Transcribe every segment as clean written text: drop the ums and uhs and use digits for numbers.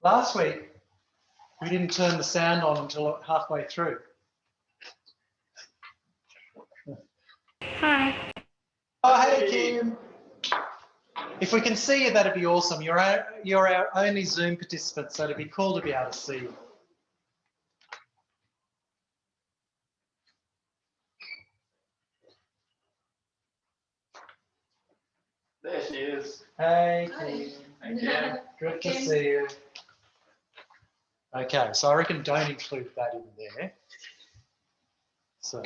Last week, we didn't turn the sound on until halfway through. Hi. Oh, hey, Kim. If we can see you, that'd be awesome. You're our only Zoom participant, so it'd be cool to be able to see you. There she is. Hey, Hi. Kim. Thank you. Good to see you. Okay, so I reckon don't include that in there. So.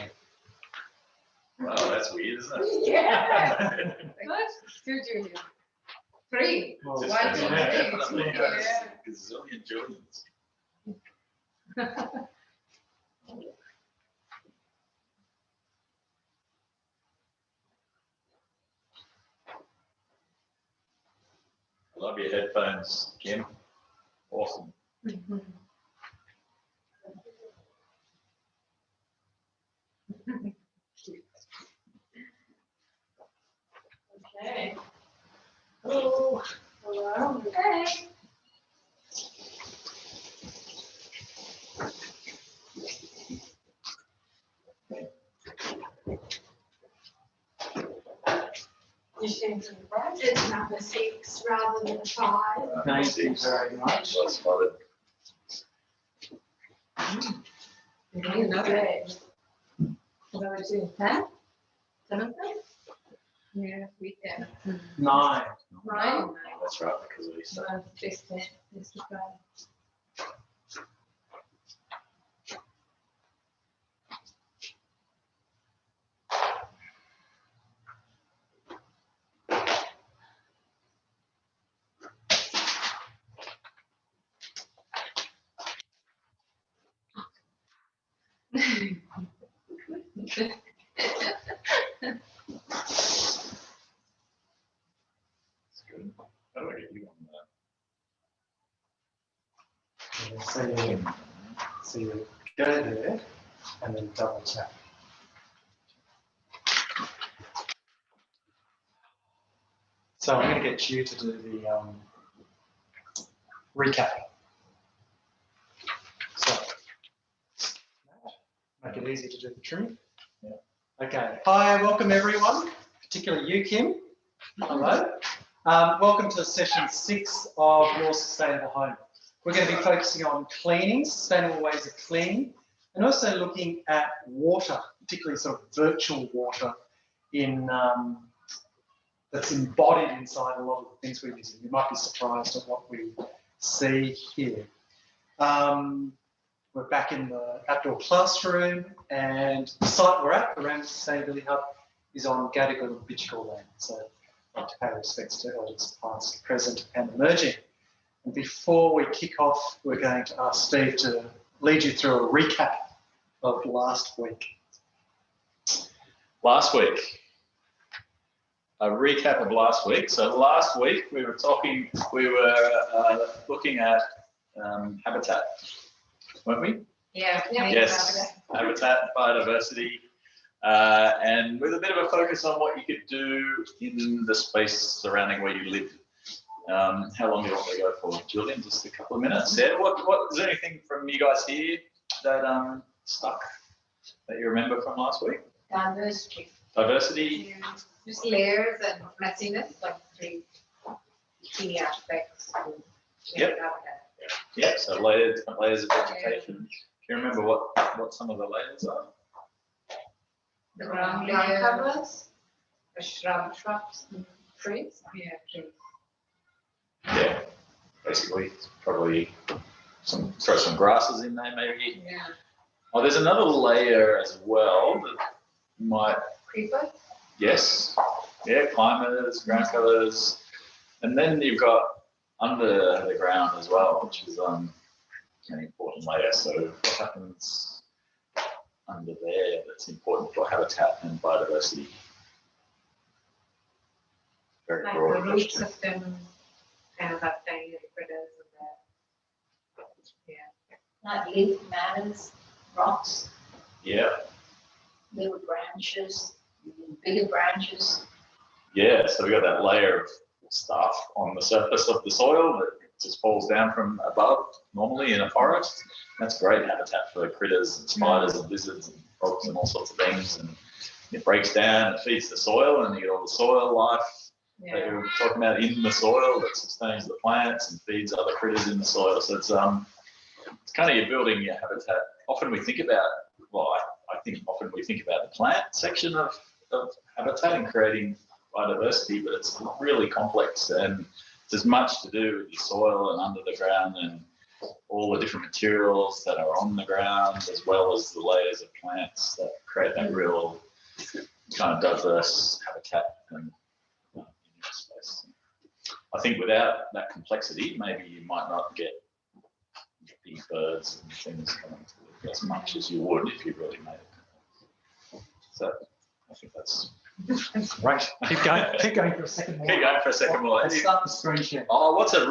Oh, that's weird, isn't it? Yeah. What? 2 juniors. 3. Well, Just Why depends do on you how think? definitely Yeah. goes. Gazillion Julians. I love your headphones, Kim. Awesome. Okay. Hello. Hello. Hey. You seem to surprised. It's number 6 rather than 5. Thank you very much. Well spotted. You know that. What was it? Huh? 7? Yeah, we can. 9. 9. That's right, because we said. 55. That's good. How do I get you on that? So you go there and then double tap. So I'm going to get you to do the recap. So make it easy to do the trimming. Yeah. Okay. Hi, welcome everyone, particularly you, Kim. Hello. Welcome to session 6 of Your Sustainable Home. We're going to be focusing on cleaning, sustainable ways of cleaning, and also looking at water, particularly sort of virtual water in that's embodied inside a lot of the things we're using. You might be surprised at what we see here. We're back in the outdoor classroom, and the site we're at, the Ramsey Sustainability Hub, is on Gadigal and Bitchkor land. So I'd like to pay respects to elders past, present and emerging. And before we kick off, we're going to ask Steve to lead you through a recap of last week. Last week. A recap of last week. So last week we were looking at habitat, weren't we? Yeah. Yes, habitat, biodiversity, and with a bit of a focus on what you could do in the space surrounding where you live. How long do you want to go for, Julian? Just a couple of minutes. Yeah. What is there anything from you guys here that stuck that you remember from last week? Diversity. Diversity. Yeah. Just layers and messiness, like 3 key aspects. Yep. Yeah. So layers, different layers of vegetation. Can you remember what some of the layers are? The ground covers, the shrubs, trees. Yeah, trees. Yeah. Basically, probably throw some grasses in there, maybe. Yeah. Oh, there's another layer as well that might. Creeper. Yes. Yeah, climbers, ground covers, and then you've got under the ground as well, which is an important layer. So what happens under there that's important for habitat and biodiversity? Very Like broad the root question. system, kind of have tiny critters in there. Yeah. Like leaf matters, rocks, Yeah. little branches, bigger branches. Yeah, so we got that layer of stuff on the surface of the soil that just falls down from above normally in a forest. That's great habitat for critters and spiders and lizards and frogs and all sorts of things. And it breaks down, it feeds the soil, and you get all the soil life that you were talking about in the soil that sustains the plants and feeds other critters in the soil. So it's kind of you're building your habitat. Often we think about, well, I think often we think about the plant section of habitat and creating biodiversity, but it's really complex and there's much to do with your soil and under the ground and all the different materials that are on the ground, as well as the layers of plants that create that real kind of diverse habitat and space. I think without that complexity, maybe you might not get big birds and things coming to live as much as you would if you really made it. So I think that's Right. Keep going for a second more. Keep going for a second more. Let's start the screen share. Oh, what's a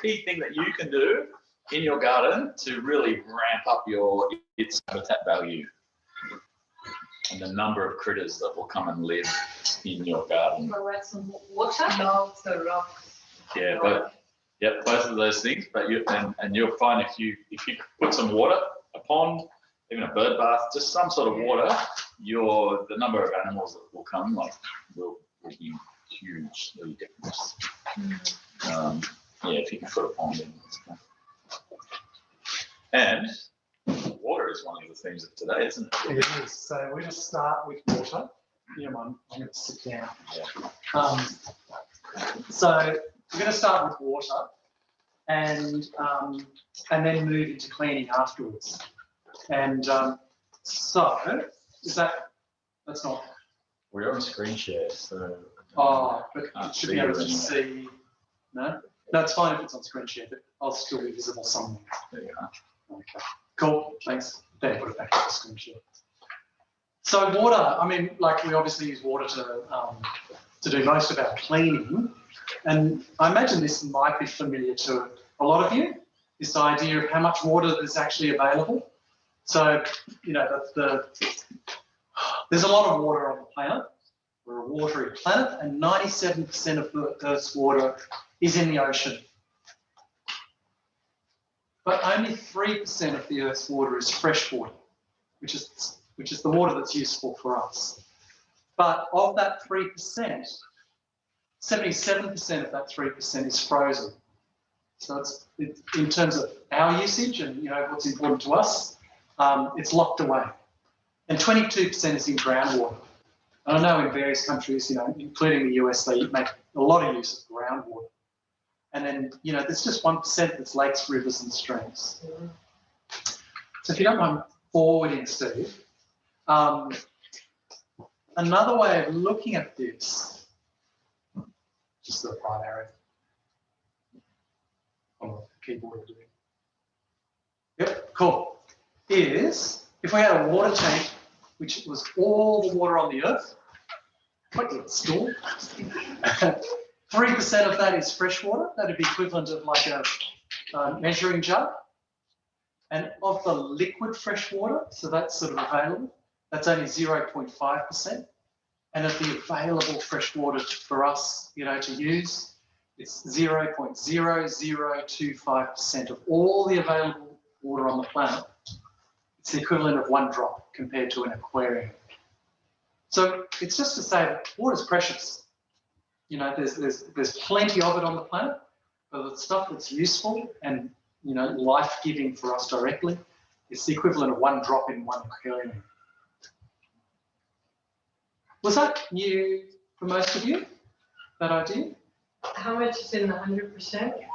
key thing that you can do in your garden to really ramp up its habitat value and the number of critters that will come and live in your garden? Provide some water. Logs, the rocks. Yeah, both of those things. But you'll find if you put some water, a pond, even a bird bath, just some sort of water, the number of animals that will come will be hugely different. If you can put a pond in. And water is one of the things of today, isn't it? It is. So we're going to start with water. Yeah, I'm going to sit down. Yeah. So we're going to start with water, and then move into cleaning afterwards. And so that's not. We're on screen share, so. Oh, but it should be able to see. No, it's fine if it's on screen share, but I'll still be visible somewhere. There you are. Okay, cool. Thanks. Then put it back on the screen share. So water. I mean, like we obviously use water to do most of our cleaning, and I imagine this might be familiar to a lot of you. This idea of how much water is actually available. So, there's a lot of water on the planet. We're a watery planet, and 97% of the Earth's water is in the ocean. But only 3% of the Earth's water is fresh water, which is the water that's useful for us. But of that 3%, 77% of that 3% is frozen. So it's in terms of our usage and what's important to us, it's locked away. And 22% is in groundwater. And I know in various countries, including the US, they make a lot of use of groundwater. And then, there's just 1% that's lakes, rivers, and streams. So if you don't mind forwarding, Steve, another way of looking at this, just the right arrow on the keyboard. Yep, cool. Is if we had a water tank, which was all the water on the earth, quite a store. 3% of that is fresh water. That'd be equivalent of like a measuring jug. And of the liquid fresh water, so that's sort of available, that's only 0.5%. And of the available fresh water for us, to use, it's 0.0025% of all the available water on the planet. It's the equivalent of 1 drop compared to an aquarium. So it's just to say that water is precious. There's plenty of it on the planet, but the stuff that's useful and life-giving for us directly, it's the equivalent of 1 drop in 1 aquarium. Was that new for most of you? That idea? How much is in the 100%?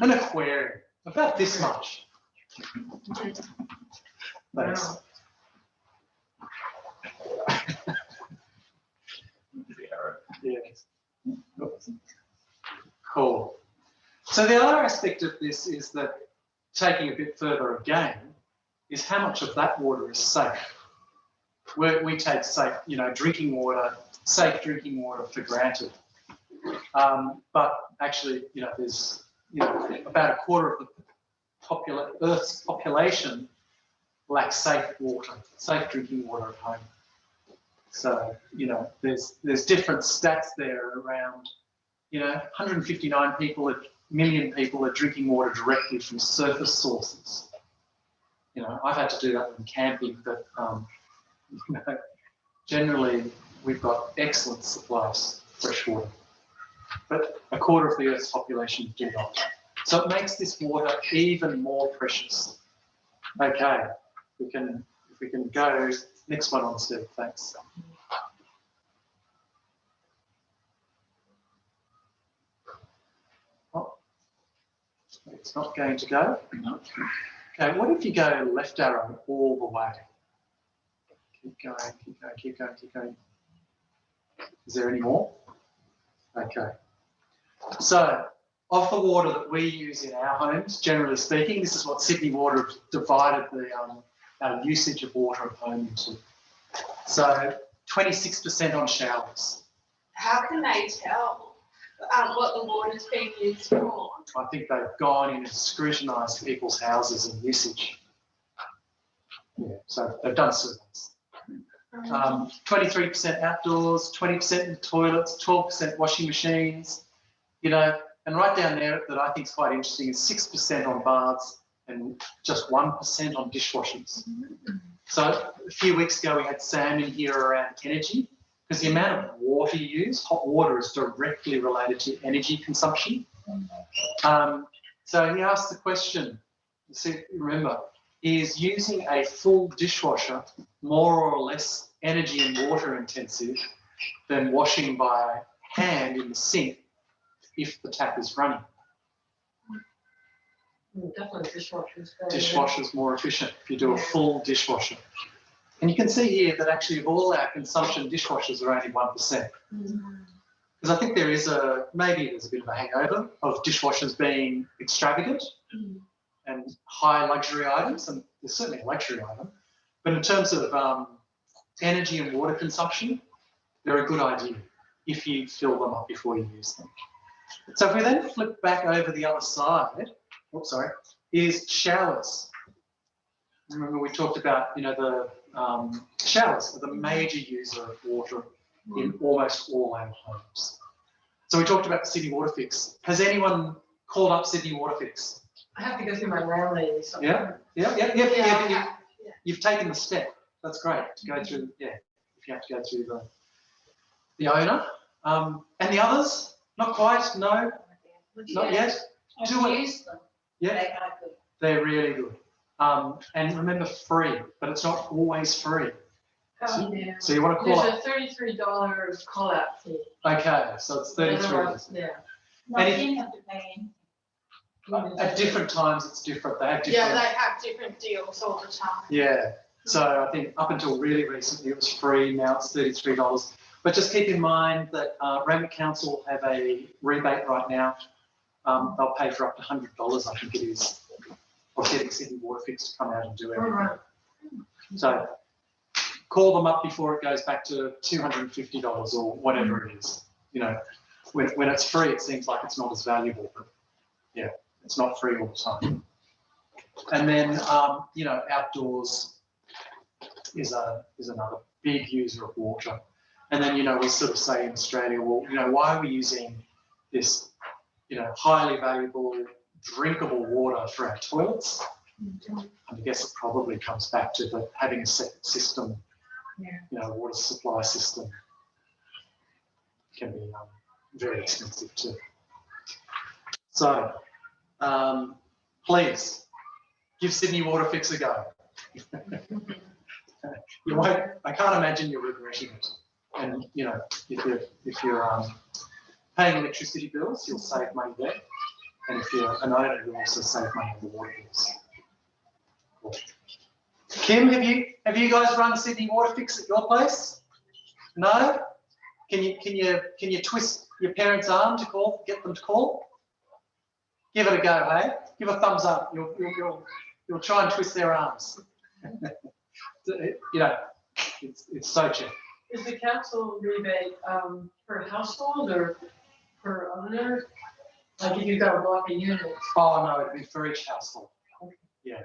An aquarium, about this much. Thanks. Wow. Yeah. Cool. So the other aspect of this is that taking a bit further again is how much of that water is safe. We take safe, drinking water, safe drinking water for granted. But actually, there's about a quarter of the Earth's population lacks safe water, safe drinking water at home. So, there's different stats there around, You know, 159 million people are drinking water directly from surface sources. You know, I've had to do that when camping, but you know, generally we've got excellent supplies of fresh water. But a quarter of the Earth's population do not. So it makes this water even more precious. Okay, if we can go, next one on, Steve, thanks. Oh, it's not going to go. No. Okay, what if you go left arrow all the way? Keep going, keep going, keep going, keep going. Is there any more? Okay. So, of the water that we use in our homes, generally speaking, this is what Sydney Water have divided our usage of water at home into. So, 26% on showers. How can they tell what the water's being used for? I think they've gone in and scrutinised people's houses and usage. Yeah, so they've done surveys. 23% outdoors, 20% in toilets, 12% washing machines, you know, and right down there that I think is quite interesting is 6% on baths and just 1% on dishwashers. So a few weeks ago we had Sam in here around energy, because the amount of water you use, hot water is directly related to energy consumption. So he asked the question, see, remember, is using a full dishwasher more or less energy and water intensive than washing by hand in the sink if the tap is running? Definitely dishwashers. Dishwasher's more efficient if you do a full dishwasher. And you can see here that actually of all our consumption, dishwashers are only 1%. Because I think maybe there's a bit of a hangover of dishwashers being extravagant and high luxury items, and there's certainly a luxury item. But in terms of energy and water consumption, they're a good idea if you fill them up before you use them. So if we then flip back over the other side, is showers. Remember we talked about, you know, the showers are the major user of water in almost all our homes. So we talked about the Sydney Water Fix. Has anyone called up Sydney Water Fix? I have to go through my landlady. So Yeah. You've taken the step. That's great to go through. Yeah, if you have to go through the owner and the others, not quite. No, not yet. Do it. Use them. Yeah, They are good. they're really good. And remember, free, but it's not always free. So you want to call up. There's a $33 call out fee. Okay, so it's $33. Yeah. Not And you have to pay anything. At different times, it's different. They have different. Yeah, they have different deals all the time. Yeah. So I think up until really recently it was free. Now it's $33. But just keep in mind that Raymond Council have a rebate right now. They'll pay for up to $100, I think it is, of getting Sydney Water Fix to come out and do everything. So call them up before it goes back to $250 or whatever it is. You know, when it's free, it seems like it's not as valuable, but yeah, it's not free all the time. And then, you know, outdoors is another big user of water. And then, you know, we sort of say in Australia, well, you know, why are we using this, you know, highly valuable drinkable water for our toilets? And I guess it probably comes back to having a separate system, you know, water supply system can be very expensive too. So, please give Sydney Water Fix a go. You won't. I can't imagine you're regretting it. And you know, if you're paying electricity bills, you'll save money there. And if you're an owner, you'll also save money on the water bills. Cool. Kim, have you guys run Sydney Water Fix at your place? No? Can you twist your parents' arm to get them to call? Give it a go, hey? Give a thumbs up. You'll try and twist their arms. You know, it's so cheap. Is the council rebate per household or per owner? Like if you've got a block of units? Oh no, it'd be for each household. Okay. Yeah.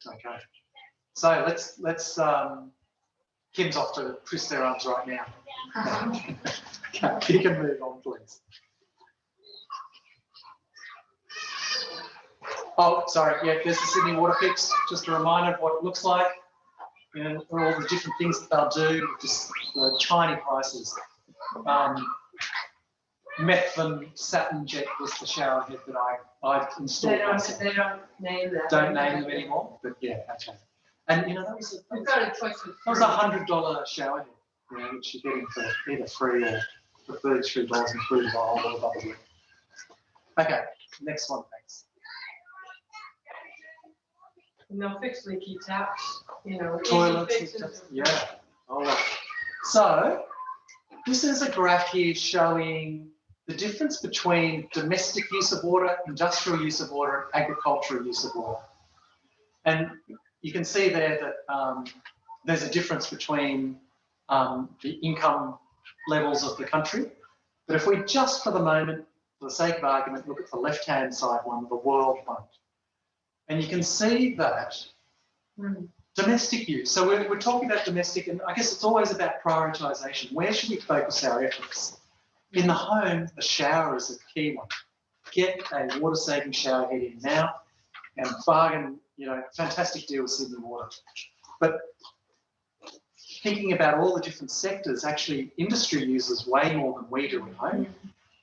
Okay. So let's Kim's off to twist their arms right now. Okay, you can move on, please. Oh, sorry, yeah, there's the Sydney Water Picks. Just a reminder of what it looks like. You know, all the different things that they'll do, just the tiny prices. Methven Satin Jet was the shower head that I installed. They don't name that. Don't name them anymore, but yeah, okay. And you know, that was We've got a choice of a $100 shower head, you know, which you're getting for either free or for $33 including the whole lot of other work. Okay, next one, thanks. And they'll fix leaky taps, you know. easy Toilets, fixes. yeah. All right. So this is a graph here showing the difference between domestic use of water, industrial use of water, and agricultural use of water. And you can see there that there's a difference between the income levels of the country. But if we just for the moment, for the sake of argument, look at the left-hand side one, the world one, and you can see that domestic use. So we're talking about domestic, and I guess it's always about prioritisation. Where should we focus our efforts? In the home, the shower is a key one. Get a water-saving shower head in now, and bargain, you know, fantastic deal with Sydney Water. But thinking about all the different sectors, actually industry uses way more than we do at home,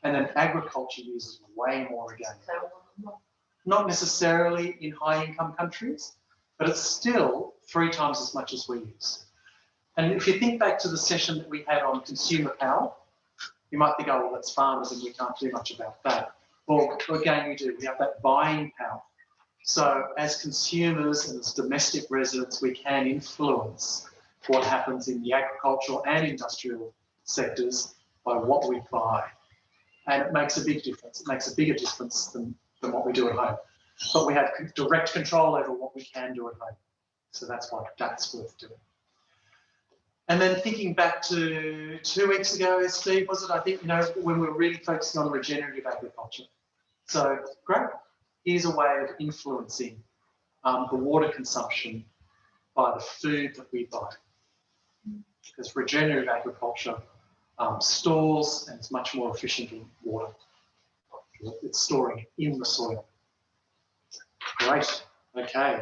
and then agriculture uses way more again. Not necessarily in high-income countries, but it's still 3 times as much as we use. And if you think back to the session that we had on consumer power, you might think, oh, well, that's farmers and we can't do much about that. Well, again, we do. We have that buying power. So as consumers and as domestic residents, we can influence what happens in the agricultural and industrial sectors by what we buy. And it makes a big difference. It makes a bigger difference than what we do at home. But we have direct control over what we can do at home. So that's why that's worth doing. And then thinking back to 2 weeks ago, Steve, was it? I think, you know, when we were really focusing on regenerative agriculture. So great. Here's a way of influencing the water consumption by the food that we buy. Because regenerative agriculture stores and it's much more efficient in water. It's storing it in the soil. Great. Okay.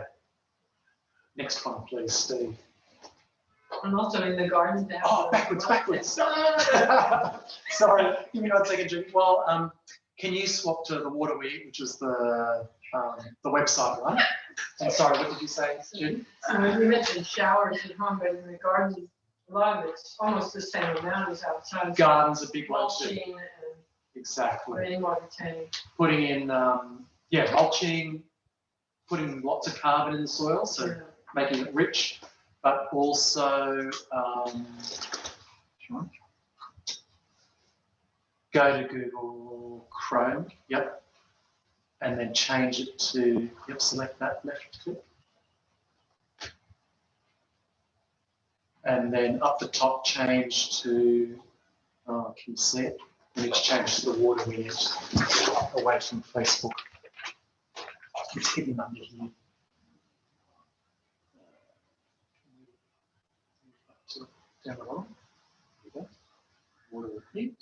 Next one, please, Steve. And also in the garden. Oh, backwards. Sorry, give me 1 second, Judy. Well, can you swap to the Water We, which is the website one? And sorry, what did you say, Judy? You mentioned showers at home, but in the garden, a lot of it's almost the same amount as outside. Garden's a big one too. Mulching and Exactly. rainwater tank. Putting in, mulching, putting lots of carbon in the soil, so making it rich, but also go to Google Chrome, yep, and then change it to, select that left click. And then up the top, change to, can you see it? And it's changed to the Water We away from Facebook. It's hidden under here. Down the bottom. There we go. Water We.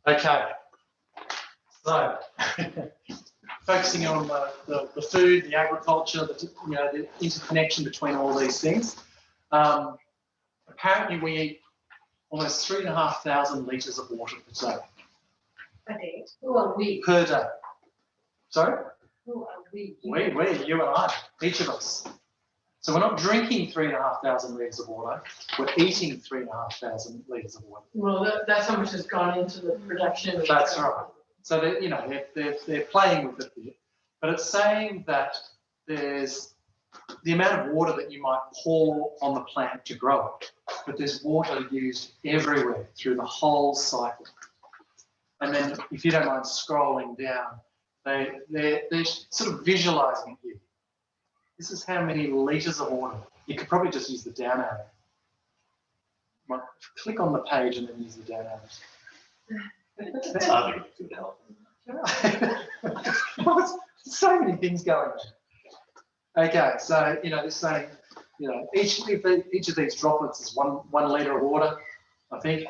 Okay. So, focusing on the food, the agriculture, the interconnection between all these things. Apparently, we eat almost 3,500 litres of water per day. A day? Who are we? Per day. Sorry? Who are we? We, you and I, each of us. So we're not drinking 3,500 litres of water, we're eating 3,500 litres of water. Well, that's how much has gone into the production. That's right. So they're playing with it here. But it's saying that there's the amount of water that you might pour on the plant to grow it, but there's water used everywhere through the whole cycle. And then if you don't mind scrolling down, they're sort of visualising it here. This is how many litres of water. You could probably just use the down arrow. Click on the page and then use the down arrow. It's hard to get help. Well, so many things going on. Okay, so they're saying, each of these droplets is one litre of water, I think.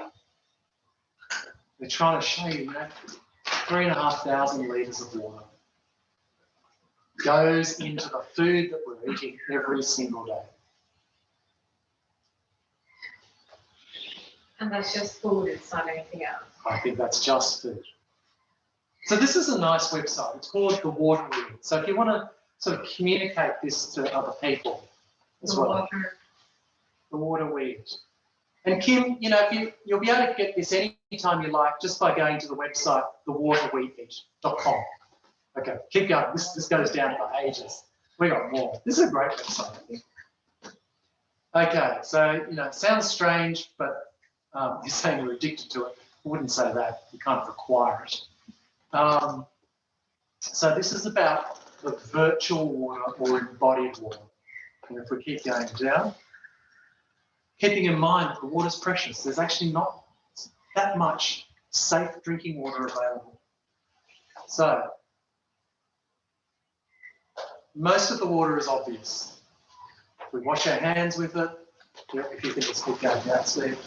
They're trying to show you that 3,500 litres of water goes into the food that we're eating every single day. And that's just food, it's not anything else. I think that's just food. So this is a nice website. It's called The Water Wheel. So if you want to sort of communicate this to other people as well. The Water Wheel. And Kim, you know, you'll be able to get this anytime you like just by going to the website, thewaterweed.com. Okay, keep going. This goes down for ages. We got more. This is a great website, I think. Okay, so, you know, it sounds strange, but you're saying you're addicted to it. I wouldn't say that. You kind of require it. So this is about the virtual water or embodied water. And if we keep going down, keeping in mind that the water's precious, there's actually not that much safe drinking water available. So most of the water is obvious. We wash our hands with it. If you can just keep going down, Steve.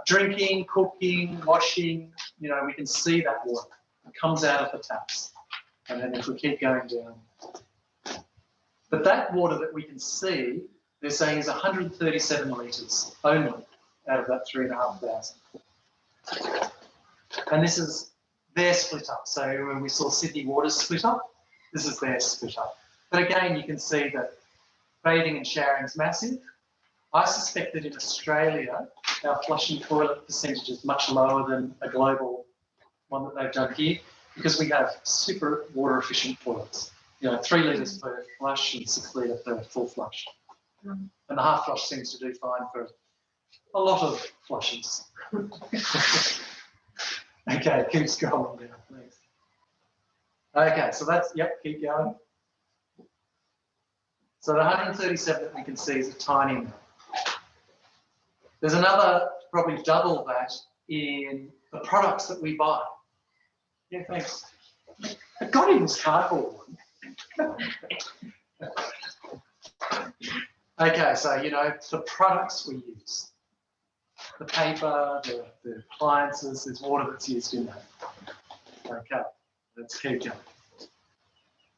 Drinking, cooking, washing, you know, we can see that water. It comes out of the taps. And then if we keep going down. But that water that we can see, they're saying is 137 litres only out of that 3,500. And this is their split up. So when we saw Sydney Water's split up, this is their split up. But again, you can see that bathing and showering is massive. I suspect that in Australia, our flushing toilet percentage is much lower than a global one that they've done here because we have super water efficient toilets. You know, 3 litres per flush and 6 litres per full flush. And the half flush seems to do fine for a lot of flushes. Okay, keep scrolling down, please. Okay, so that's, yep, keep going. So the 137 that we can see is a tiny amount. There's another, probably double that, in the products that we buy. Yeah, thanks. I got in this cardboard one. Okay, so, you know, the products we use. The paper, the appliances, there's water that's used in that. Okay, let's keep going.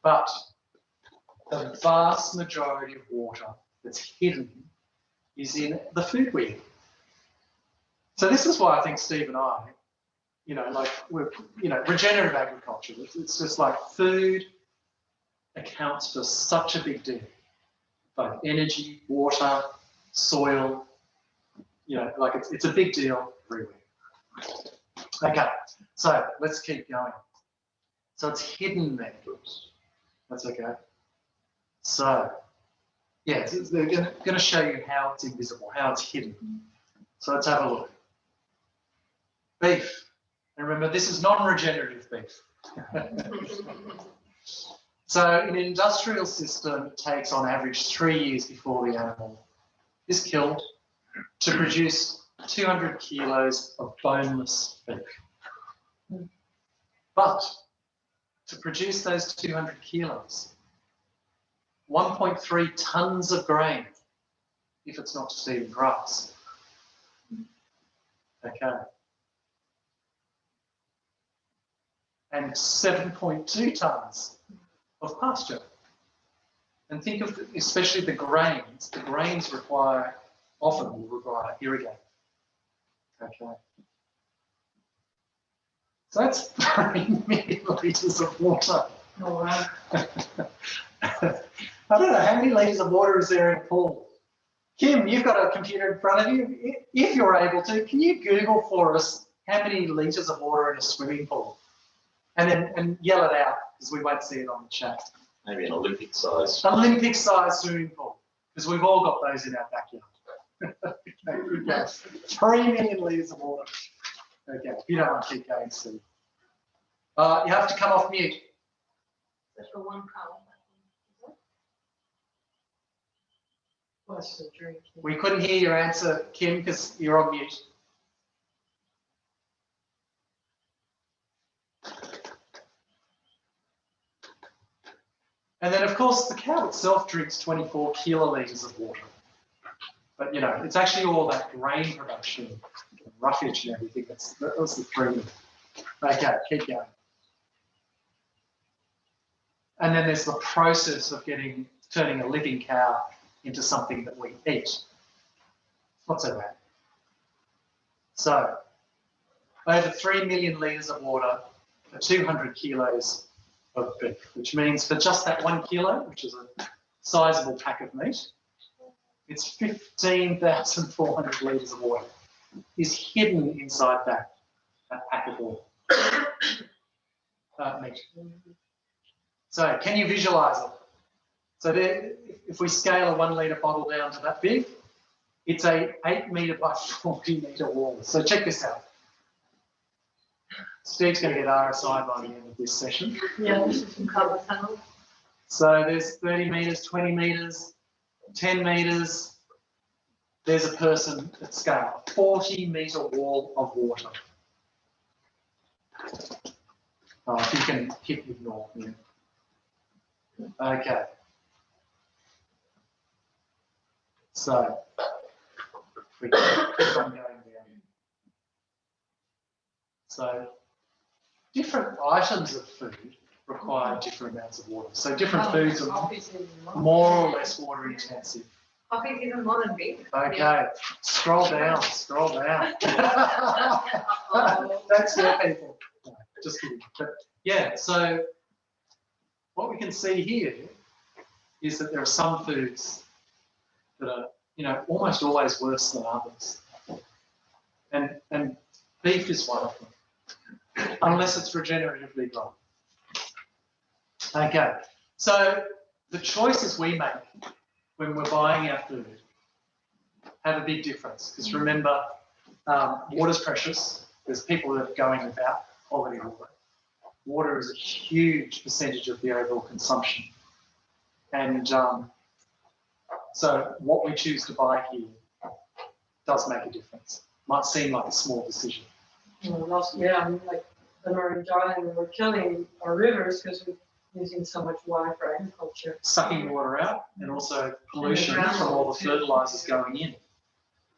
But the vast majority of water that's hidden is in the food we eat. So this is why I think Steve and I, you know, like we're, you know, regenerative agriculture. It's just like food accounts for such a big deal. Both energy, water, soil, you know, like it's a big deal everywhere. Okay, so let's keep going. So it's hidden there. That's okay. So, yeah, they're going to show you how it's invisible, how it's hidden. So let's have a look. Beef. And remember, this is non-regenerative beef. So in an industrial system, it takes on average 3 years before the animal is killed to produce 200 kilos of boneless beef. But to produce those 200 kilos, 1.3 tons of grain, if it's not just eating grass. Okay. And 7.2 tons of pasture. And think of, especially the grains require, often will require irrigating. Okay. So that's 3 million litres of water. Oh, wow. I don't know, how many litres of water is there in a pool? Kim, you've got a computer in front of you. If you're able to, can you Google for us how many litres of water in a swimming pool? And yell it out, because we won't see it on the chat. Maybe an Olympic size. Olympic-sized swimming pool, because we've all got those in our backyard. Okay, 3 million litres of water. Okay, if you don't want to keep going, Steve. You have to come off mute. That's for 1 pound. What's the drink? We couldn't hear your answer, Kim, because you're on mute. And then, of course, the cow itself drinks 24 kilolitres of water. But, you know, it's actually all that grain production, roughage and everything. That's the 3. Okay, keep going. And then there's the process of turning a living cow into something that we eat. Not so bad. So, over 3 million litres of water for 200 kilos of beef, which means for just that 1 kilo, which is a sizable pack of meat, it's 15,400 litres of water is hidden inside that pack of water. Meat. So can you visualise it? So there, if we scale a 1 litre bottle down to that big, it's a 8 metre by 40 metre wall. So check this out. Steve's going to get RSI by the end of this session. Yeah, this is some cover tunnel. So there's 30 metres, 20 metres, 10 metres. There's a person at scale. 40 metre wall of water. Oh, if you can hit ignore here. Okay. So, if we keep on going down. So, different items of food require different amounts of water. So, different foods are more or less water intensive. Coffee's even more than beef. Okay, scroll down, scroll down. That's your people. No, just kidding. But yeah, so what we can see here is that there are some foods that are, almost always worse than others. And beef is one of them, unless it's regeneratively grown. Okay, so the choices we make when we're buying our food have a big difference. Because remember, water's precious. There's people that are going without quality water. Water is a huge percentage of the overall consumption. And so what we choose to buy here does make a difference. Might seem like a small decision. Yeah, like the marine darling, we're killing our rivers because we're using so much water for agriculture. Sucking water out and also pollution from all the fertilisers going in.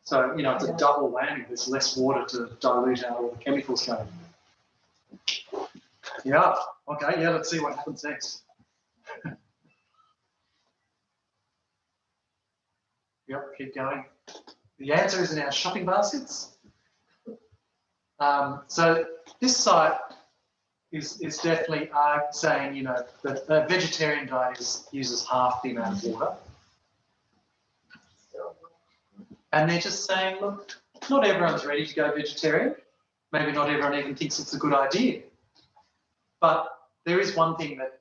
So, it's a double whammy. There's less water to dilute out all the chemicals going in. Yeah, okay, yeah, let's see what happens next. Yep, keep going. The answer is in our shopping baskets. So this site is definitely saying, that a vegetarian diet uses half the amount of water. And they're just saying, look, not everyone's ready to go vegetarian. Maybe not everyone even thinks it's a good idea. But there is one thing that,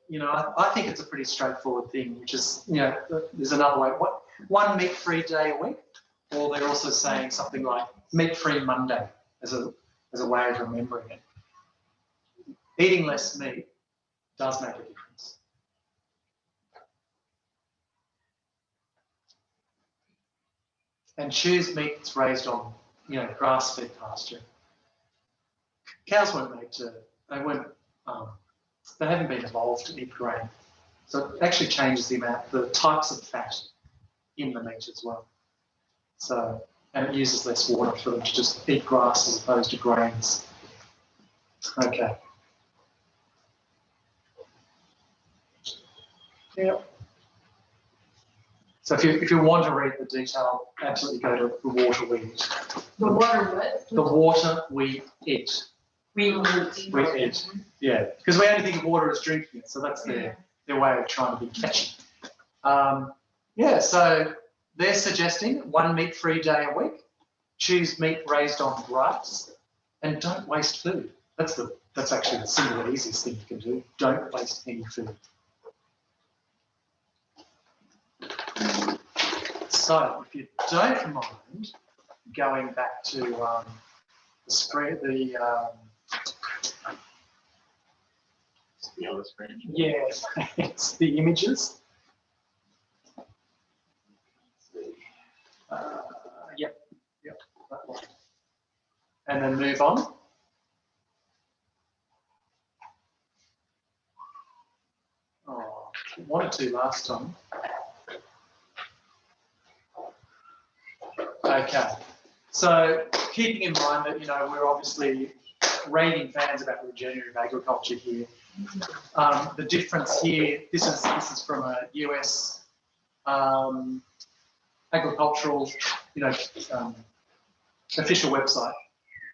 I think it's a pretty straightforward thing, which is, there's another way. One meat-free day a week, or they're also saying something like meat-free Monday as a way of remembering it. Eating less meat does make a difference. And choose meat that's raised on, grass-fed pasture. Cows weren't made to, they haven't been evolved to eat grain. So it actually changes the types of fat in the meat as well. So, and it uses less water for them to just eat grass as opposed to grains. Okay. Yep. So if you want to read the detail, absolutely go to the water we eat. The water what? The water we eat. We eat. We eat. Yeah, because we only think of water as drinking it, so that's their way of trying to be catchy. Yeah, so they're suggesting 1 meat-free day a week. Choose meat raised on grass, and don't waste food. That's actually the single easiest thing you can do. Don't waste any food. So, if you don't mind going back to the screen, the other screen. Yeah, it's the images. Yep, that one. And then move on. Oh, wanted to last time. Okay, so keeping in mind that, we're obviously raving fans about regenerative agriculture here. The difference here, this is from a US agricultural, official website.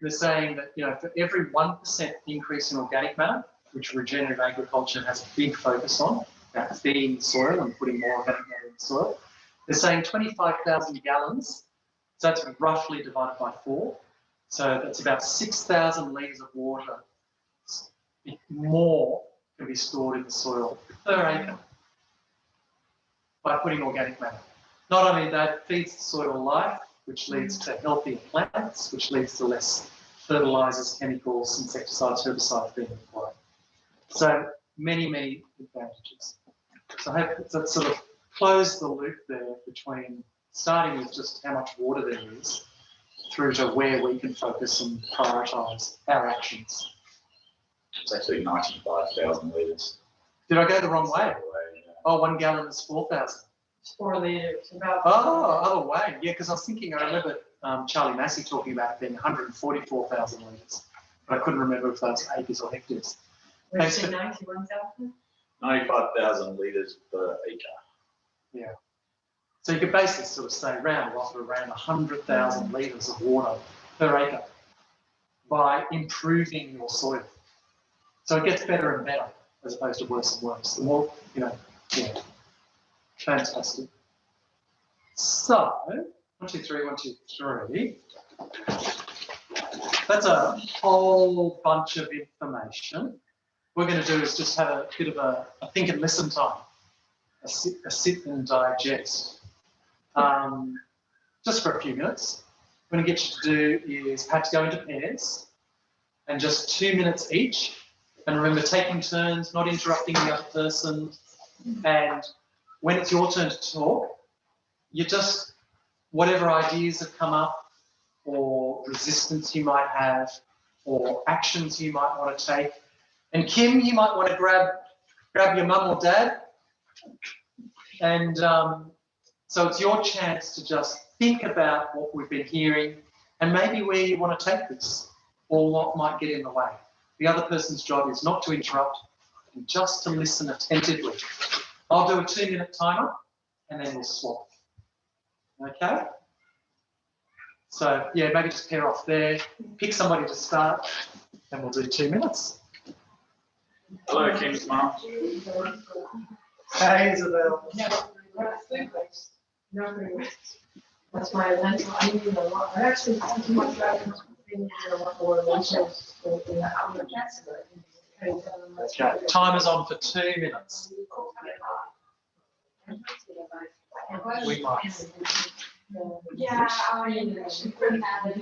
They're saying that, for every 1% increase in organic matter, which regenerative agriculture has a big focus on, about feeding the soil and putting more organic matter in the soil, they're saying 25,000 gallons, so that's roughly divided by 4. So that's about 6,000 litres of water more can be stored in the soil per acre by putting organic matter. Not only that, feeds the soil life, which leads to healthier plants, which leads to less fertilisers, chemicals, insecticides, herbicides being applied. So many, many advantages. So I hope that sort of closed the loop there between starting with just how much water there is through to where we can focus and prioritise our actions. It's actually 95,000 litres. Did I go the wrong way? Oh, 1 gallon is 4,000. It's 4 litres, about. Oh, other way. Yeah, because I was thinking, I remember Charlie Massey talking about it being 144,000 litres, but I couldn't remember if that's acres or hectares. Would you say 91,000? 95,000 litres per acre. Yeah. So you could basically sort of say around 100,000 litres of water per acre by improving your soil. So it gets better and better as opposed to worse and worse. The more, yeah. Fantastic. So, 1, 2, 3, 1, 2, 3. That's a whole bunch of information. What we're going to do is just have a bit of a think and listen time, a sit and digest. Just for a few minutes. What I'm going to get you to do is perhaps go into pairs and just 2 minutes each. And remember, taking turns, not interrupting the other person. And when it's your turn to talk, you just, whatever ideas have come up or resistance you might have or actions you might want to take. And Kim, you might want to grab your mum or dad. And so it's your chance to just think about what we've been hearing and maybe where you want to take this or what might get in the way. The other person's job is not to interrupt and just to listen attentively. I'll do a 2-minute timer and then we'll swap. Okay? So, yeah, maybe just pair off there, pick somebody to start, and we'll do 2 minutes. Hello, Kim's mum. Hey, Isabel. That's my lentil. I need a lot. I actually think too much driving. I need a lot more lentils in the outlet. Okay, timer's on for 2 minutes. We might. Yeah, I should bring that.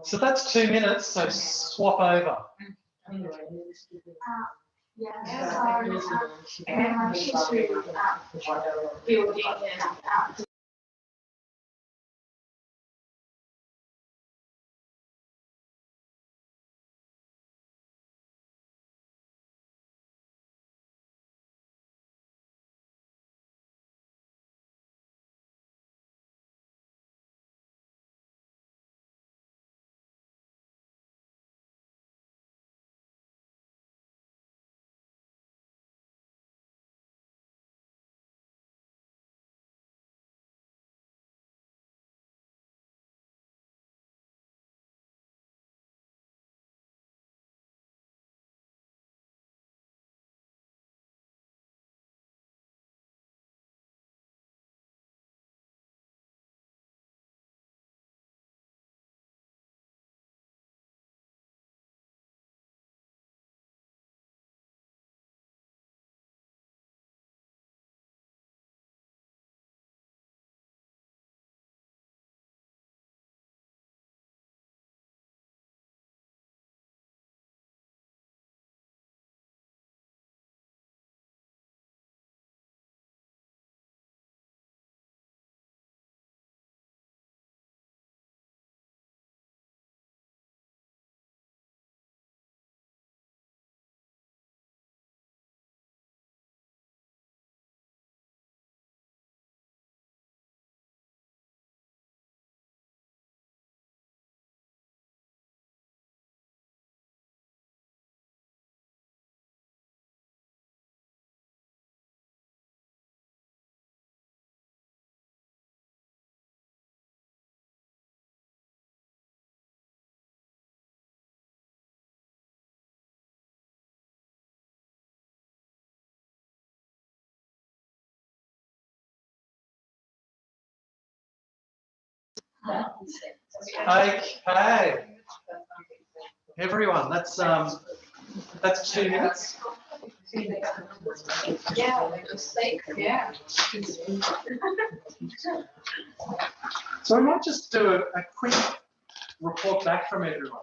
So that's 2 minutes, so swap over. Yeah, history, building and Okay, everyone, that's 2 minutes. yeah, yeah. So we might just do a quick report back from everyone,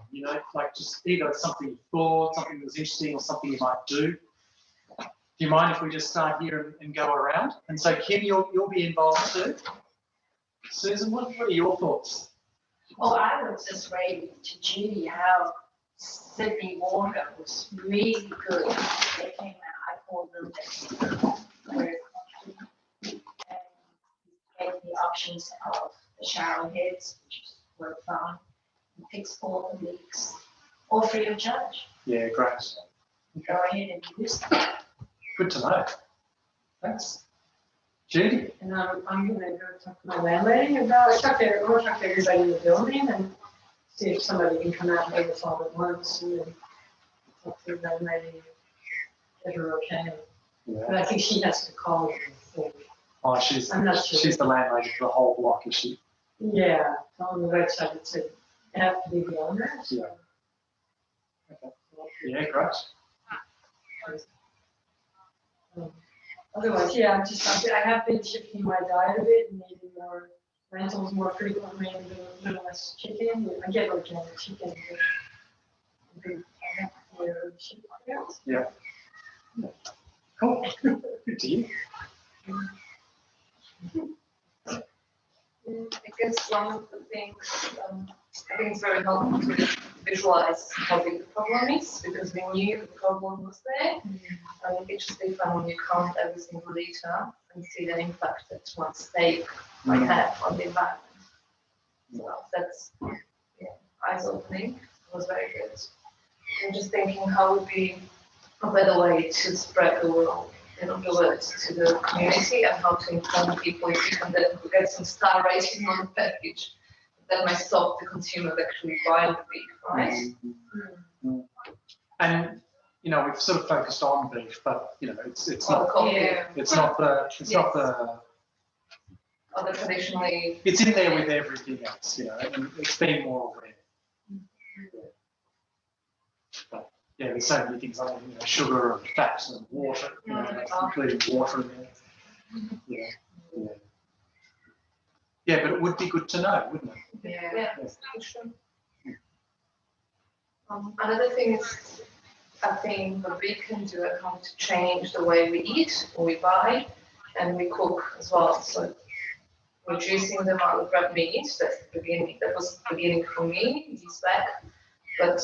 like just either something you thought, something that was interesting, or something you might do. Do you mind if we just start here and go around? And so Kim, you'll be involved too. Susan, what are your thoughts? Well, I was just reading to Judy how Sydney Water was really good. They came out, I called them very and gave the options of the shower heads, which were fun, and fix all the leaks, all free of charge. Yeah, great. Go ahead and use them. Good to know. Thanks. Judy? And I'm gonna go talk to my landlady about, I'm gonna talk to everybody in the building and see if somebody can come out and make us all at once and then talk to the landlady, get her okay. But Yeah. I think she has to call you. So Oh, she's I'm not sure. the landlady for the whole block, is she? Yeah, on the website it said you have to be the owner. So. Yeah. Okay. Yeah, great. Otherwise, yeah, I have been shifting my diet a bit and eating more lentils more frequently and doing a little less chicken. I get organic chicken. But I have to do chicken. Yeah. Cool. Good to you. I guess one of the things I think it's very helpful to visualize how big the problem is because we knew the problem was there. And it's just fun when you count every single liter and see the impact that one steak might have on the environment. So that's eyes opening. It was very good. I'm just thinking how would be a better way to spread the word, the word to the community and how to inform people if you can then get some star rating on the package. That might stop the consumers actually buying the beef, right? And we've sort of focused on beef, but it's Or not coffee. it's not the Other traditionally. it's in there with everything else, and it's being more aware. But yeah, there's so many things like sugar and fat and water, including water in there. Yeah, but it would be good to know, wouldn't it? Yeah, that's true. Another thing is, I think what we can do at home to change the way we eat, or we buy, and we cook as well. So reducing the amount of red meat, that's the beginning. That was the beginning for me, years back. But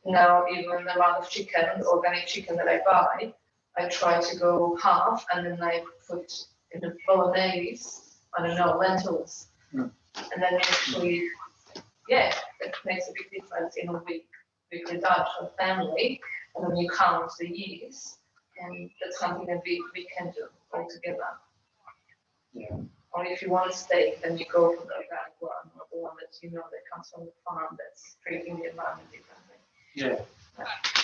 now even the amount of chicken, organic chicken that I buy, I try to go half, and then I put in the bolognese, I don't know, lentils, and then actually, yeah, it makes a big difference in a weekly diet for a family, and then you count the years, and that's something that we can do all together. Yeah. Or if you want a steak, then you go for the organic one, or the one that you know that comes from the farm that's treating the environment differently. Yeah.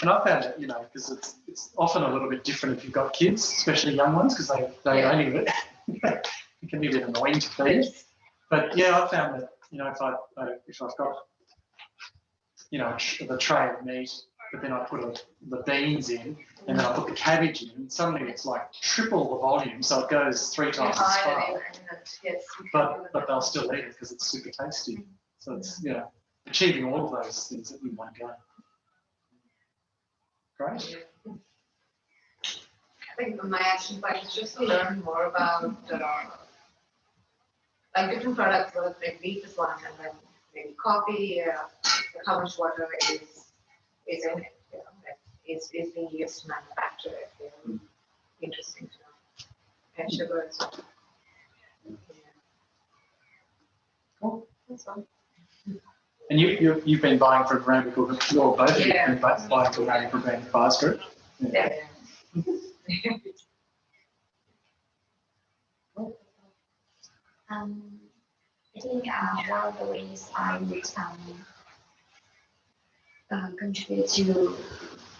And I found that, because it's often a little bit different if you've got kids, especially young ones, because they only it can be a bit annoying to feed. But yeah, I found that, if I've got, the tray of meat, but then I put the beans in, and then I put the cabbage in, and suddenly it's like triple the volume, so it goes 3 times as far. Yes, but they'll still eat it because it's super tasty. So it's, achieving all of those things that we want to go. Great. I think my action point is just to learn more about like different products, whether it's wheat is one, and then maybe coffee, how much water is in it, that is being used to manufacture it. Interesting to know. And sugar as well. Cool. That's fun. And you've been buying from Ramacle, or both of you have been buying from Ramacle Brand Fires Group? Yeah. I think one of the ways I would contribute to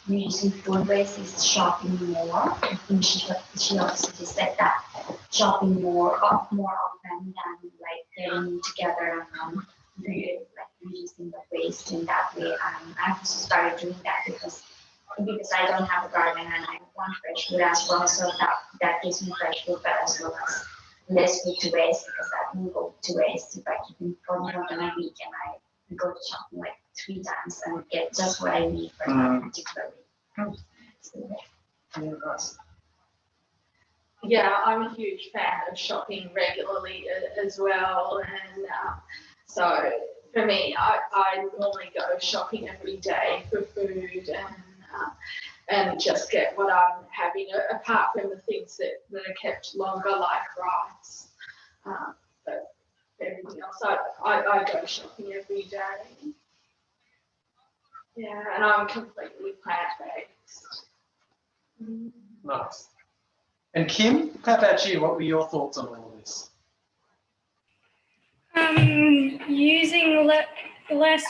reducing food waste is shopping more. I think she also just said that shopping more often than like getting together and reducing the waste in that way. I've also started doing that because I don't have a garden and I want fresh food as well, so that gives me fresh food, but as well as less food to waste, because that will go to waste if I keep it for more than a week and I go to shopping like 3 times and get just what I need for that particular week. So, Yeah, nice. Yeah, I'm a huge fan of shopping regularly as well, and so for me, I normally go shopping every day for food and just get what I'm having, apart from the things that are kept longer, like rice. But everything else, I go shopping every day. Yeah, and I'm completely plant-based. Nice. And Kim, how about you? What were your thoughts on all of this? Using less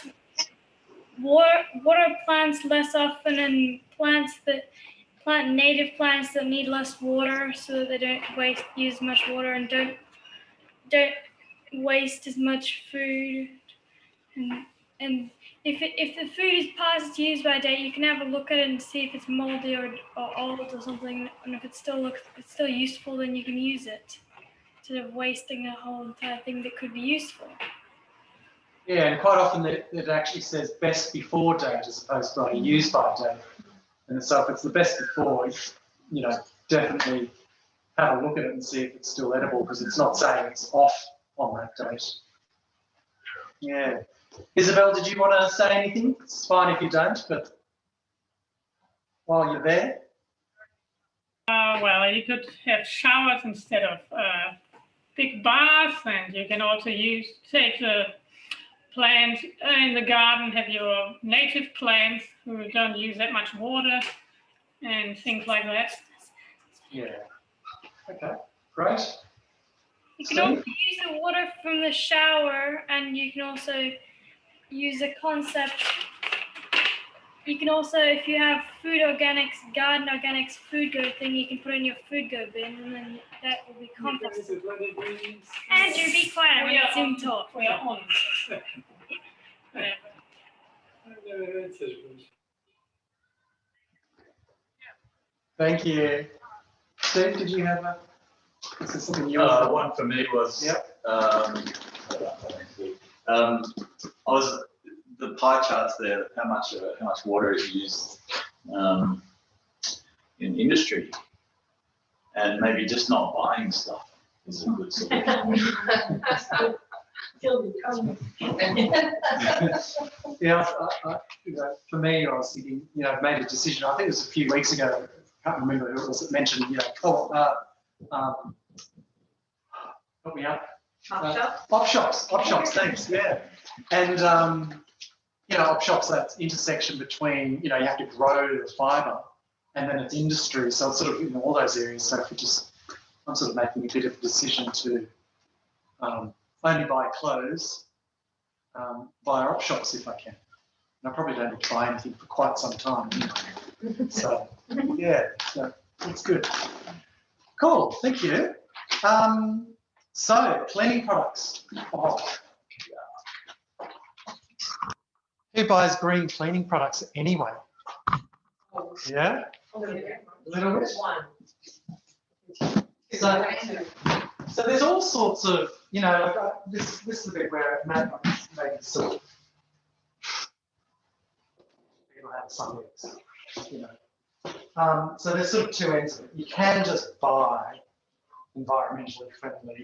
water plants less often, and plant native plants that need less water, so that they don't use much water and don't waste as much food. And if the food is past use by date, you can have a look at it and see if it's moldy or old or something. And if it's still useful, then you can use it instead of wasting a whole entire thing that could be useful. Yeah, and quite often it actually says best before date as opposed to use by date. And so if it's the best before, definitely have a look at it and see if it's still edible, because it's not saying it's off on that date. Yeah. Isabel, did you want to say anything? It's fine if you don't, but while you're there. Well, you could have showers instead of big baths, and you can also take the plants in the garden, have your native plants who don't use that much water and things like that. Yeah. Okay, great. You can also use the water from the shower, and you can also use a concept. You can also, if you have food organics, garden organics, food go thing, you can put in your food go bin, and then that will be composted. Andrew, be quiet. I'm going to Zoom talk. We are on. Thank you. Steve, did you have something you one for me was The pie charts there, how much water is used in industry, and maybe just not buying stuff is a good solution. Yeah, for me, I was thinking, I've made a decision. I think it was a few weeks ago. I can't remember who it was that mentioned, help me out. Op shops, thanks, yeah. And, op shops, that intersection between, you have to grow the fibre and then it's industry. So it's sort of in all those areas. So if I'm sort of making a bit of a decision to only buy clothes via op shops if I can. And I probably don't need to buy anything for quite some time. So, yeah, so it's good. Cool, thank you. So, cleaning products. Oh. Who buys green cleaning products anyway? Yeah? A little bit? So there's all sorts of, this is the bit where maybe sort of people have some weeks, so there's sort of two ends of it. You can just buy environmentally friendly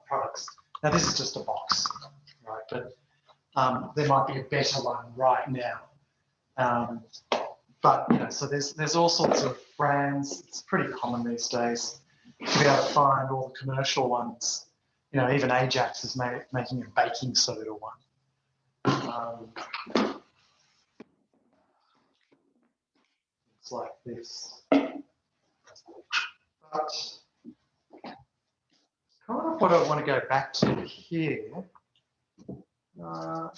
products. Now this is just a box, right? But there might be a better one right now. But so there's all sorts of brands. It's pretty common these days to be able to find all the commercial ones. Even Ajax is making a baking soda one. It's like this. But kind of what I want to go back to here,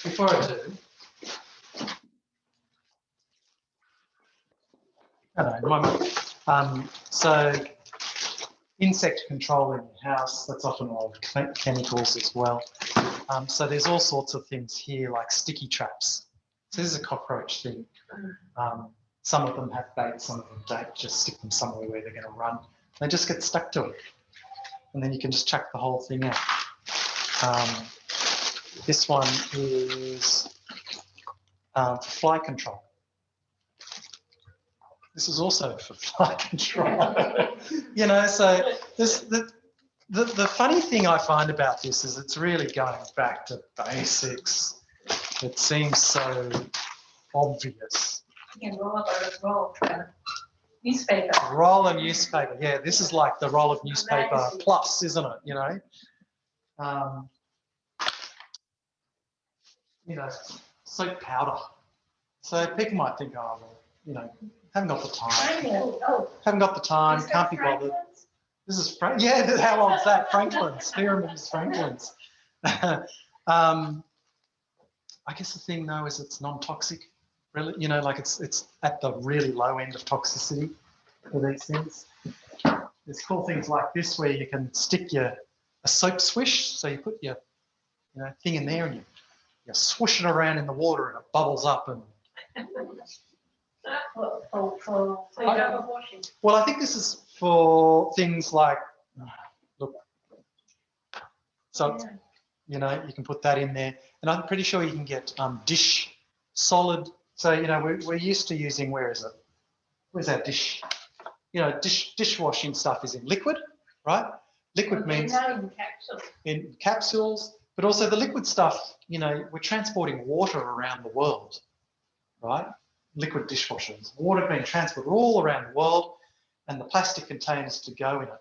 before I do, so insect control in your house, that's often a lot of chemicals as well. So there's all sorts of things here like sticky traps. So this is a cockroach thing. Some of them have bait, some of them don't. Just stick them somewhere where they're going to run. They just get stuck to it. And then you can just chuck the whole thing out. This one is for fly control. This is also for fly control. So the funny thing I find about this is it's really going back to basics. It seems so obvious. You can roll up a newspaper. Roll of newspaper, yeah. This is like the roll of newspaper plus, isn't it? Soap powder. So people might think, oh, well, haven't got the time. Haven't got the time, can't be bothered. This is, yeah, how long's that? Franklin's. Who remembers Franklin's? I guess the thing, though, is it's non-toxic. Really, like it's at the really low end of toxicity for these things. There's cool things like this where you can stick a soap swish. So you put your thing in there and you swoosh it around in the water and it bubbles up and. Well, I think this is for things like, look, so you can put that in there, and I'm pretty sure you can get dish solid. So we're used to using, where is it? Where's our dish? Dishwashing stuff is in liquid, right? Liquid means in capsules, but also the liquid stuff. We're transporting water around the world, right? Liquid dishwashers, water being transported all around the world, and the plastic containers to go in it.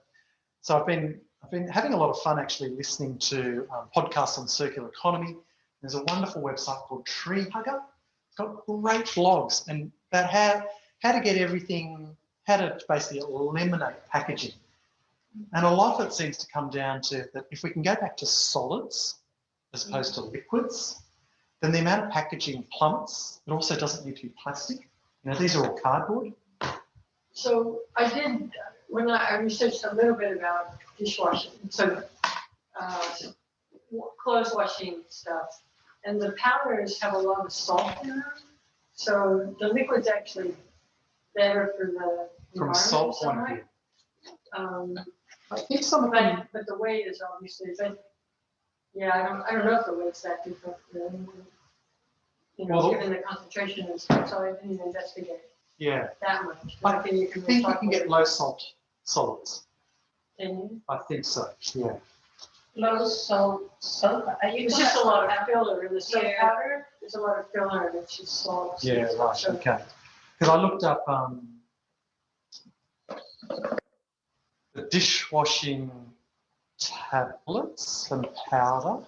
So I've been having a lot of fun actually listening to podcasts on circular economy. There's a wonderful website called Tree Hugger. It's got great blogs and about how to get everything, how to basically eliminate packaging. And a lot of it seems to come down to that if we can go back to solids as opposed to liquids, then the amount of packaging plummets. It also doesn't need to be plastic. These are all cardboard. So I did, when I researched a little bit about dishwashing, so clothes washing stuff, and the powders have a lot of salt in them. So the liquid's actually better for the From a salt point of view. I think some of them, but the weight is obviously, but Yeah, I don't know if the weight's that different. You know, Well, given the concentration and stuff, so I didn't investigate Yeah, that much. I think you can think you recycle can get it. low salt solids. Can you? I think so. Yeah. Low salt, are you? It's just a lot of filler in the soap Yeah. powder. There's a lot of filler and it's just salt. Yeah. Right. So- Okay. Because I looked up the dishwashing tablets and powder,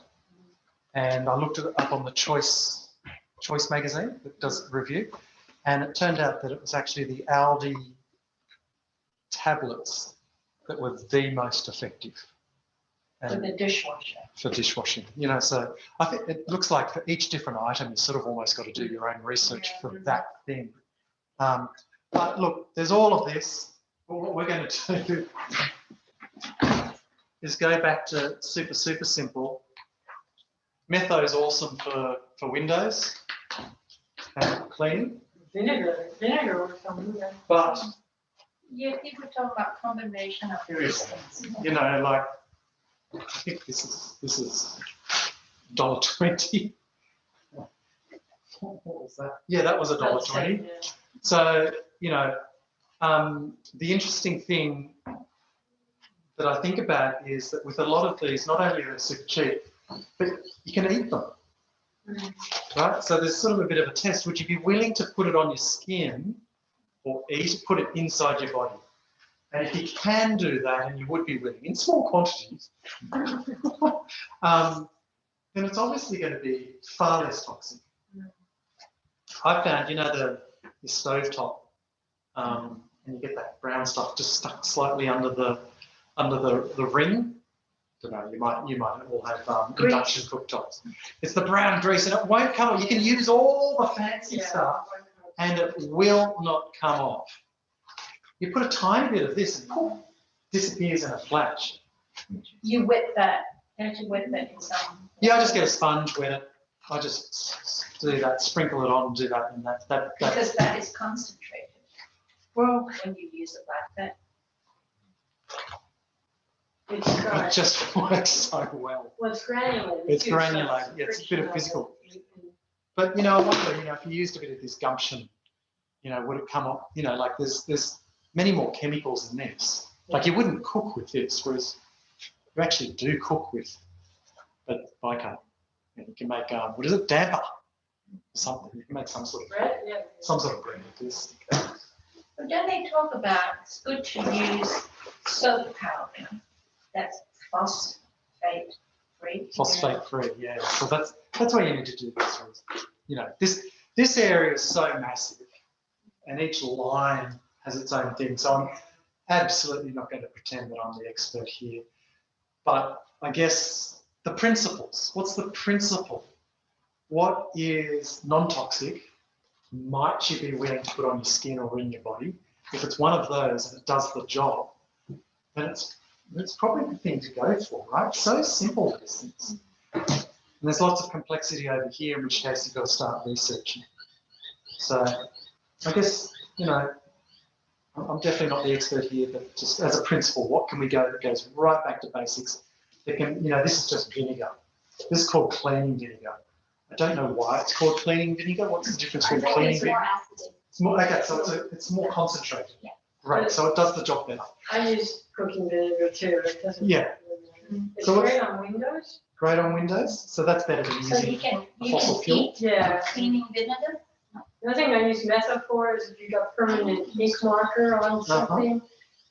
and I looked it up on the Choice magazine that does review, and it turned out that it was actually the Aldi tablets that were the most effective. For the dishwasher. For dishwashing, you know, so I think it looks like for each different item, you sort of almost got to do your own research for that thing. But look, there's all of this. But what we're going to do is go back to super simple. Metho is awesome for windows and cleaning. Vinegar or something. Yeah. But, Yeah, people talk about combination of these things. you know, like, I think this is $1.20. What was that? Yeah, that was $1.20. Yeah. So, you know, the interesting thing that I think about is that with a lot of these, not only are they super cheap, but you can eat them, right? So there's sort of a bit of a test. Would you be willing to put it on your skin or put it inside your body? And if you can do that, and you would be willing, in small quantities, then it's obviously going to be far less toxic. I found, you know, the stovetop, and you get that brown stuff just stuck slightly under the ring. I don't know, you might all have induction cooktops. It's the brown grease, and it won't come off. You can use all the fancy stuff, and it will not come off. You put a tiny bit of this, and poof, disappears in a flash. You whip that, don't you whip it in some? Yeah, I just get a sponge, wet it. I just do that, sprinkle it on, do that, and that. Because that is concentrated. Well, when you use it like that. it just works so well. Well, it's granulated. It's too, so granulated. Yeah, it's a bit of physical. But, you know, I wonder, you know, if you used a bit of this gumption, you know, would it come up? You know, like there's many more chemicals in this. Like you wouldn't cook with this, whereas you actually do cook with bicarb. And you can make what is it, damper? Something. You can make some sort of bread. Yeah. Some sort of bread with this. But then they talk about it's good to use soap powder that's phosphate free. Phosphate free, yeah. So that's why you need to do this. You know, this area is so massive, and each line has its own thing. So I'm absolutely not going to pretend that I'm the expert here. But I guess the principles. What's the principle? What is non-toxic? Might you be willing to put on your skin or in your body? If it's one of those and it does the job, then it's probably the thing to go for, right? So simple, these things. And there's lots of complexity over here, in which case you've got to start researching. So I guess, you know, I'm definitely not the expert here, but just as a principle, what can we go that goes right back to basics? That can, you know, this is just vinegar. This is called cleaning vinegar. I don't know why it's called cleaning vinegar. What's the difference between cleaning vinegar? It's more okay, so it's more concentrated. Yeah. Great, so it does the job better. I use cooking vinegar too. It doesn't. Yeah. It's So great on windows. Great on Windows, so that's better than So you using can fossil fuel. eat Yeah. cleaning vinegar. The other thing I use Metho for is if you got permanent ink marker on something,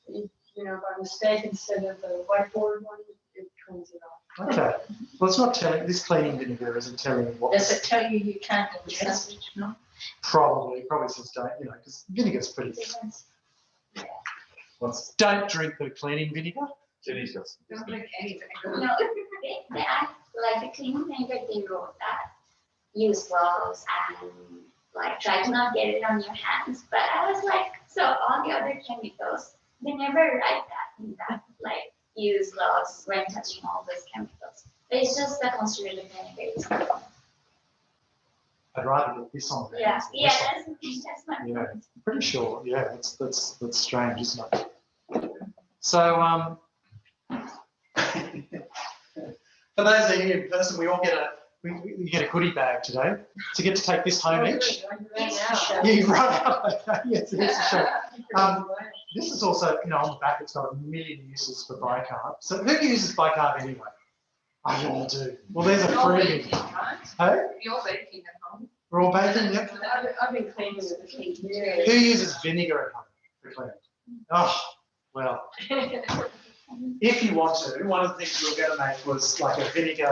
you know, by mistake, instead of the whiteboard one, it cleans it off. Okay. Well, it's not telling. This cleaning vinegar isn't telling you what. Does it tell you you can't ingest it? No. Probably says don't. You know, because vinegar's pretty. Well, don't drink the cleaning vinegar. Jenny's got some. No, they act like the cleaning vinegar. They wrote that use gloves and like try to not get it on your hands. But I was like, so all the other chemicals, they never write that in that, like use gloves when touching all those chemicals. But it's just the concentrated vinegar. I'd rather get this on there. Yeah, than yeah, this that's my one. Yeah, point. I'm pretty sure. Yeah, that's strange, isn't it? So For those of you in person, we all get we get a goodie bag today to get to take this home each. Yeah, you run out. Okay. Yes, it is a show. This is also, you know, on the back, it's got a million uses for bicarb. So who uses bicarb anyway? I you all do. Well, there's a freebie. Hey? You're baking at home. We're all baking, yep. I've been cleaning with the heat. Who uses vinegar at home for cleaning? Oh, well. If you want to, one of the things we were going to make was like a vinegar.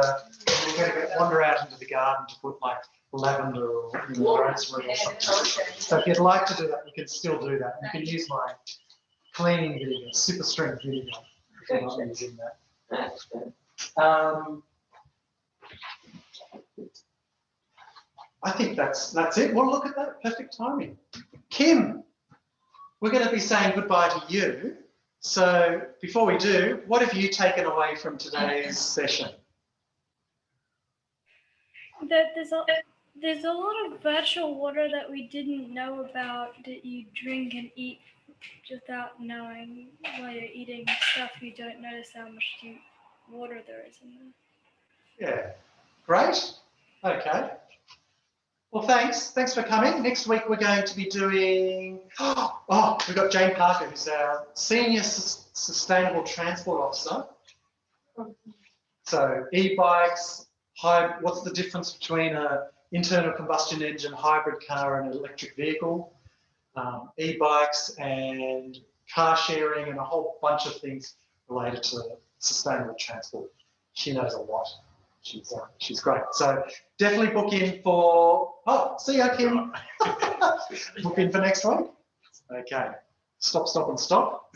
We're going to wander out into the garden to put like lavender or rosemary or something. So if you'd like to do that, you can still do that. You can use my cleaning vinegar, super strength vinegar. If you're not using that. I think that's it. Well, look at that, perfect timing. Kim, we're going to be saying goodbye to you. So before we do, what have you taken away from today's session? That there's a lot of virtual water that we didn't know about that you drink and eat without knowing. While you're eating stuff, you don't notice how much water there is in there. Yeah, great. Okay. Well, thanks for coming. Next week we're going to be doing, we've got Jane Parker, who's our Senior Sustainable Transport Officer. So e-bikes, what's the difference between an internal combustion engine hybrid car and an electric vehicle? E-bikes and car sharing and a whole bunch of things related to sustainable transport. She knows a lot. She's great. So definitely book in for, see you, Kim. Book in for next week. Okay. Stop and stop.